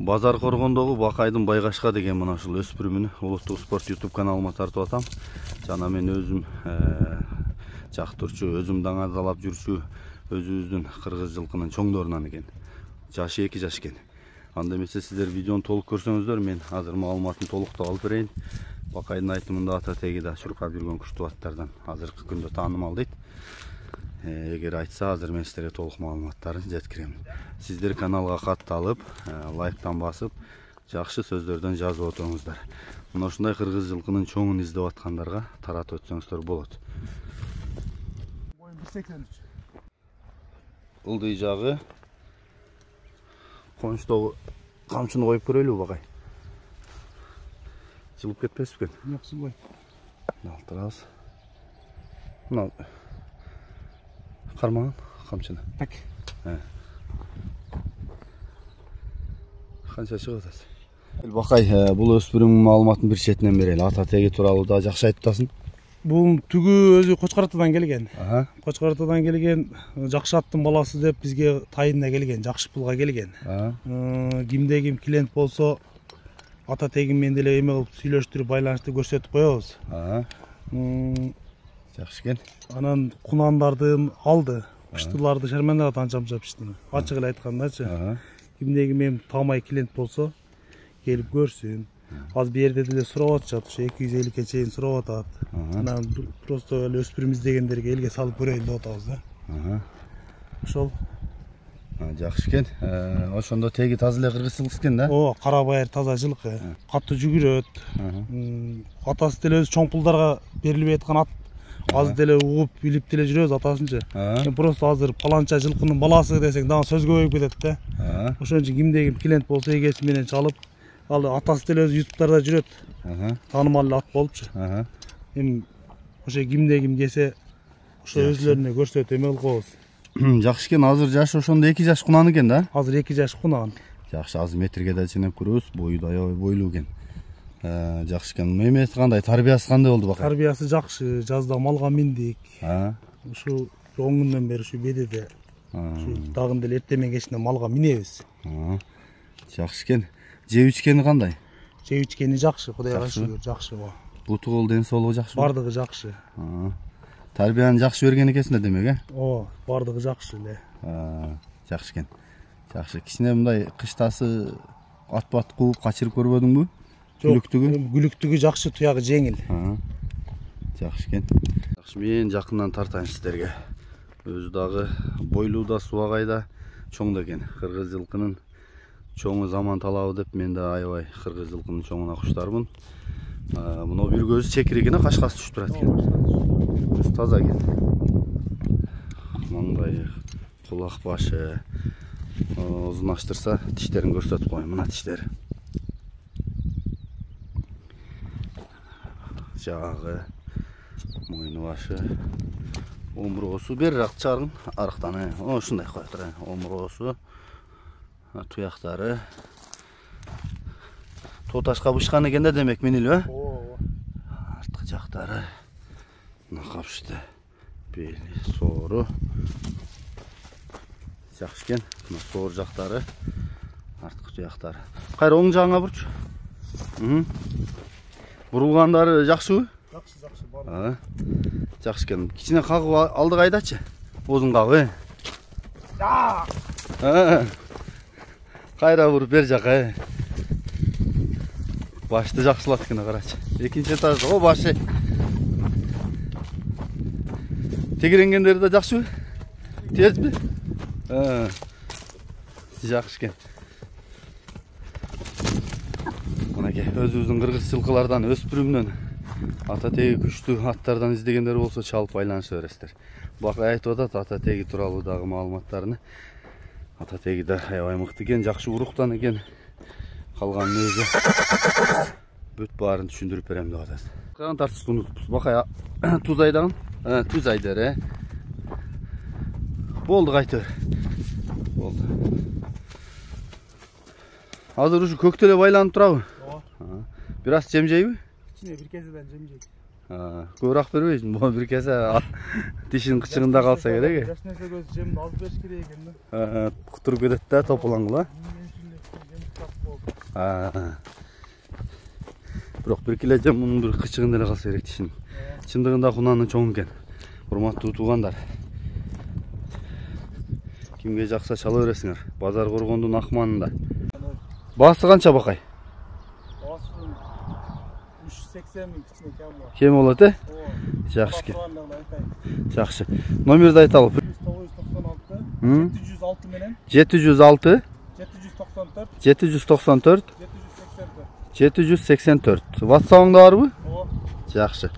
Базар Коргондогу Бакайдын Байгашка деген мына ушул өспүрүмүн Улуттук спорт YouTube каналыма тартып атам. Жана мен өзүм жактырчу, өзүм даңадалап жүрчү өзүбүздүн кыргыз жылкынын чоңдорунан экен. Жашы 2 жаш экен. Анда эмесе сиздер видеону толук көрсөңүздөр, мен азыр маалыматын толуктап алып берейин. Бакайдын айтымында ата теги да чуркап жүргөн куштубаттардан азыркы күндө таанымал дейт. Эгер айтса, азыр мен сиздерге толук маалыматтарын жеткиремин. Сиздер каналга катталып, лайктан басып, жакшы сөздөрдөн жазып отуңуздар. Мына ушундай кыргыз жылкынын чоңун издеп аткандарга таратып өтсөңүздөр болот. Boyum 1.83. Ылдый жагы кончтогу камчыны коюп көрөлүбү Бакай? Жылып кетпеспи экен? Жок, жылбайт. Алтырабыз. Мына кармаган камчыны. Так. Канча чыгып атат? Бакай, бул өспүрүмүн маалыматын бир четинен берели. Ата теги тууралуу да жакшы айтып атасың. Бул түгү өзү Кочкартадан келген. Кочкартадан келген, жакшы аттын баласы деп бизге тайына келген, жакшы пулга келген. Кимде ким клиент болсо, ата тегин менен деле эме кылып сүйлөштүрүп, байланышты көрсөтүп коебуз. Жакшы экен. Анан кунандардын алды, кыштыларды шармандага танчамчап иштейм. Ачык эле айткандачы. Кимде ким эми таамай клиент болсо, келип көрсүн. Az bir yerde de сурап атышат, ошо 250-ке чейин сурап атат. Анан просто эле өспүрүм издегендерге элге салып көрөйүн деп атабыз да. Ошол. Жакшы экен. Ошондо теги таза эле кыргыз жылкысы экен да? О, кара байыр таза жылкы. Катты жүгүрөт. Атасы деле өзү чоң пулдарга берилбей аткан ат. Az деле угуп, билип деле жүрөбүз атасынчы. Просто азыр паланча жылкынын баласы десең, дагы сөз көбөйүп кетет да. Ошон үчүн кимде ким клиент болсо эгеси менен чалып, ал атасы деле өз ютубтарда жүрөт. Таанымал ат болупчу. Эми ошо кимде ким келсе, ошо өзлөрүнө көрсөтүп эме кылып коебуз. Жакшы экен, азыр жашы ошондо 2 жаш кунан экен да? Азыр 2 жаш кунан. Жакшы, азыр метрге да ченеп көрөбүз, бою да аябай бойлуу экен. Жакшы экен. Эмеси кандай, тарбиясы кандай болду Бакай? Тарбиясы жакшы, жазда малга миндик. Ушу 10 күндөн бери ушу бедеде. Ушу дагы деле эртемен кечинен малга минебиз. Жакшы экен. Жеп ичкени кандай? Жеп ичкени жакшы, Кудайга шүгүр, жакшы го. Буту кол ден соолугу жакшыбы? Бардыгы жакшы. Тарбияны жакшы берген экенсиң да демек, бардыгы жакшы эле. Жакшы экен. Жакшы. Кичине мындай кыштасы ат-бат кууп качырып көрбөдүңбү? Күлүктүгү? Күлүктүгү жакшы, туягы жеңил. Жакшы экен. Жакшы, мен жакындан тартайын сиздерге. Өзү дагы бойлуу да, суагай да чоң да экен. Кыргыз жылкынын чоңу заман талабы деп мен да аябай кыргыз жылкынын чоңуна куштармын. Мына бир көзү чекирегине кашкасы түшүп турат экен. Көз таза экен. Маңдайы, кулак башы узун аштырса, тиштерин көрсөтүп коеюн. Мына тиштери. Жагы, мойну башы, омургосу берирак чаргын, арыктан. Ушундай кое тур. Омургосу, туяктары. Тоташка бышкан экен да демек мен эле, арткы жактары. Мына капшты. Бели, соору. Жакшы экен. Мына соор жактары, арткы туяктары. Кайра оң жагыңа бурчу. Бурулгандары жакшыбы? Жакшы, бар. Жакшы экен. Кичине кагып алды кайдачы? Озун кагып, Кайра буруп бер жака, Башты жакшылат экен, карачы. Экинчи этажда го башы. Тегиренгендери да жакшыбы? Тезби? Жакшы экен. Мынакей, өзүбүздүн кыргыз жылкылардан, өспүрүмдөн ата теги күчтүү аттардан издегендер болсо чалып байланыша бересиздер. Бакай айтып атат ата теги тууралуу дагы маалыматтарыны. Ата теги да аябай мыкты экен, жакшы уруктан экен. Калганын өзү бүт баарын түшүндүрүп берем деп атат. Каган тартышты унутуппуз. Бакай туз айдаган? Туз айдыр, Болду кайтыр. Болду. Азыр ушу көктөлө байланып турабы? Бир аз жем жейби? Кичине бир кезеден жем жейт. Көбүрөөк бербейсиң? Бул бир кесе тишин кычыгында калса керек, Жаш нерсе көз жемди аз бериш керек экен да. Кутуруп кетет да, тополоңгула. Бирок бир келе мунун бир кычыгын деле калса керек дешин. Чындыгында кунаны чоң экен. Урматтуу туугандар. Кимге жакса чала бересиңер. Базар Коргондун акманында. Баасы канча бакай? Баасы 380 миң кичине кем бар. Кем болот, э? Жакшы экен. Жакшы. Номерди айталы. 706 менен 706 794 794 784. 784. WhatsApp'ыңда барбы? Жакшы.